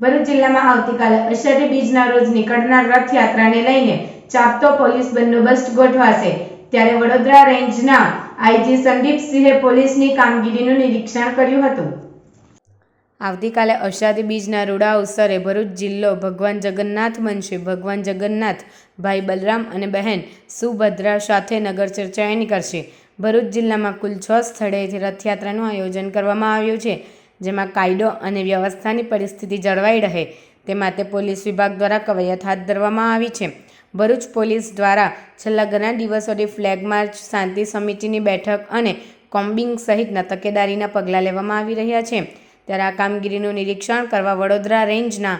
ભરૂચ જિલ્લામાં આવતીકાલે અષાઢી બીજના રોજ નીકળનાર રથયાત્રાને લઈને ચાપતો પોલીસ બંદોબસ્ત ગોઠવાશે। ત્યારે વડોદરા રેન્જના આઈજી સંદીપસિંહે પોલીસની કામગીરીનું નિરીક્ષણ કર્યું હતું। આવતીકાલે અષાઢી બીજના રૂડા અવસરે ભરૂચ જિલ્લો ભગવાન જગન્નાથ બનશે। ભગવાન જગન્નાથ ભાઈ બલરામ અને બહેન સુભદ્રા સાથે નગર ચર્ચાએ નીકળશે। ભરૂચ જિલ્લામાં કુલ 6 સ્થળેથી રથયાત્રાનું આયોજન કરવામાં આવ્યું છે, જેમાં કાયદો અને વ્યવસ્થાની પરિસ્થિતિ જળવાઈ રહે તે માટે પોલીસ વિભાગ દ્વારા કવાયત હાથ ધરવામાં આવી છે। ભરૂચ પોલીસ દ્વારા છેલ્લા ઘણા દિવસોથી ફ્લેગ માર્ચ, શાંતિ સમિતિની બેઠક અને કોમ્બિંગ સહિતના તકેદારીના પગલાં લેવામાં આવી રહ્યા છે। ત્યારે આ કામગીરીનું નિરીક્ષણ કરવા વડોદરા રેન્જના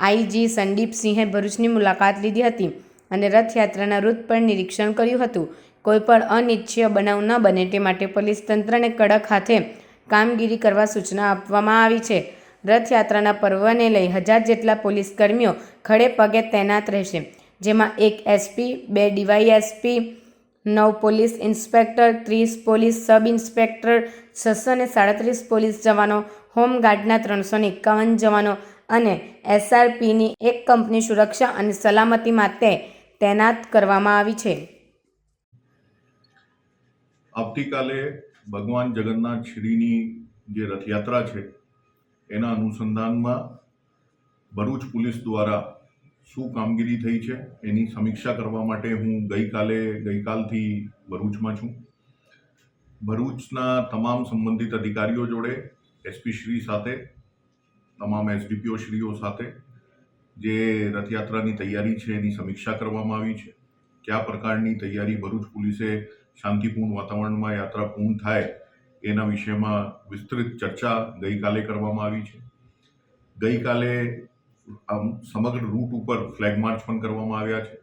આઈજી સંદીપસિંહે ભરૂચની મુલાકાત લીધી હતી અને રથયાત્રાના રૂટ પર નિરીક્ષણ કર્યું હતું। કોઈપણ અનિચ્છનીય બનાવ ન બને તે માટે પોલીસ તંત્રને કડક હાથે કામગીરી કરવા સૂચના આપવામાં આવી છે। રથયાત્રાના પર્વને લઈ 1000 જેટલા પોલીસ કર્મીઓ ખડે પગે તૈનાત રહેશે, જેમાં 1 SP, 2 DYSP, 9 police inspector, 30 police sub inspector, 637 police જવાનો, હોમગાર્ડના 351 જવાનો અને એસઆરપીની 1 કંપની સુરક્ષા અને સલામતી માટે તૈનાત કરવામાં આવી છે। આવતીકાલે ભગવાન જગન્નાથ શ્રીની જે રથયાત્રા છે એના અનુસંધાનમાં ભરૂચ પોલીસ દ્વારા શું કામગીરી થઈ છે એની સમીક્ષા કરવા માટે હું ગઈકાલથી ભરૂચમાં છું। ભરૂચના તમામ સંબંધિત અધિકારીઓ જોડે, એસપી શ્રી સાથે, તમામ એસડીપીઓ શ્રીઓ સાથે જે રથયાત્રાની તૈયારી છે એની સમીક્ષા કરવામાં આવી છે। કયા પ્રકારની તૈયારી ભરૂચ પોલીસે શાંતિપૂર્ણ વાતાવરણમાં યાત્રા પૂર્ણ થાય એના વિષયમાં વિસ્તૃત ચર્ચા ગઈકાલે કરવામાં આવી છે। ગઈકાલે સમગ્ર રૂટ ઉપર ફ્લેગ માર્ચ પણ કરવામાં આવ્યા છે।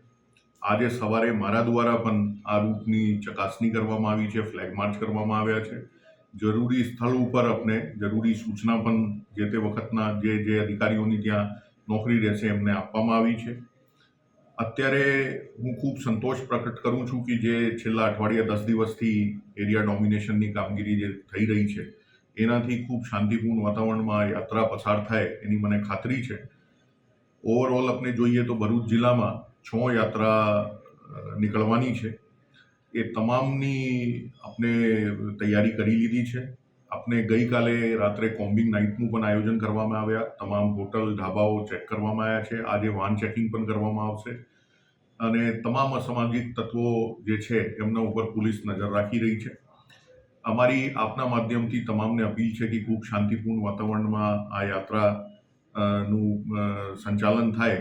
આજે સવારે મારા દ્વારા પણ આ રૂટની ચકાસણી કરવામાં આવી છે, ફ્લેગ માર્ચ કરવામાં આવ્યા છે। જરૂરી સ્થળ ઉપર આપણે જરૂરી સૂચના પણ જે તે વખતના જે અધિકારીઓની ત્યાં નોકરી રહેશે એમને આપવામાં આવી છે। અત્યારે હું ખૂબ સંતોષ પ્રકટ કરું છું કે જે છેલ્લા અઠવાડિયા 10 દિવસથી એરિયા ડોમિનેશનની કામગીરી જે થઈ રહી છે એનાથી ખૂબ શાંતિપૂર્ણ વાતાવરણમાં યાત્રા પસાર થાય એની મને ખાતરી છે। ઓવરઓલ આપણે જોઈએ તો ભરૂચ જિલ્લામાં 6 યાત્રા નીકળવાની છે। એ તમામની આપણે તૈયારી કરી લીધી છે। આપણે ગઈકાલે રાત્રે કોમ્બિંગ નાઇટનું પણ આયોજન કરવામાં આવ્યા। તમામ હોટલ, ઢાબાઓ ચેક કરવામાં આવ્યા છે। આજે વાહન ચેકિંગ પણ કરવામાં આવશે અને તમામ અસામાજિક તત્વો જે છે એમના ઉપર પોલીસ નજર રાખી રહી છે। અમારી આપના માધ્યમથી તમામને અપીલ છે કે ખૂબ શાંતિપૂર્ણ વાતાવરણમાં આ યાત્રાનું સંચાલન થાય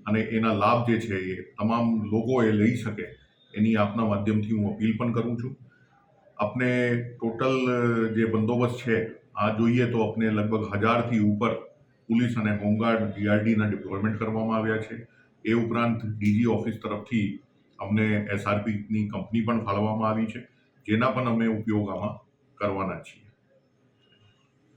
અને એના લાભ જે છે એ તમામ લોકો એ લઈ શકે એની આપના માધ્યમથી હું અપીલ પણ કરું છું। આપણે ટોટલ જે બંદોબસ્ત છે આ જોઈએ તો આપણે લગભગ 1000થી ઉપર પોલીસ અને હોમગાર્ડ જીઆરડીના ડિપ્લોયમેન્ટ કરવામાં આવ્યા છે। એ ઉપરાંત ડીજી ઓફિસ તરફથી અમને એસઆરપીની કંપની પણ ફાળવવામાં આવી છે, જેના પણ અમે ઉપયોગ આમાં કરવાના છીએ।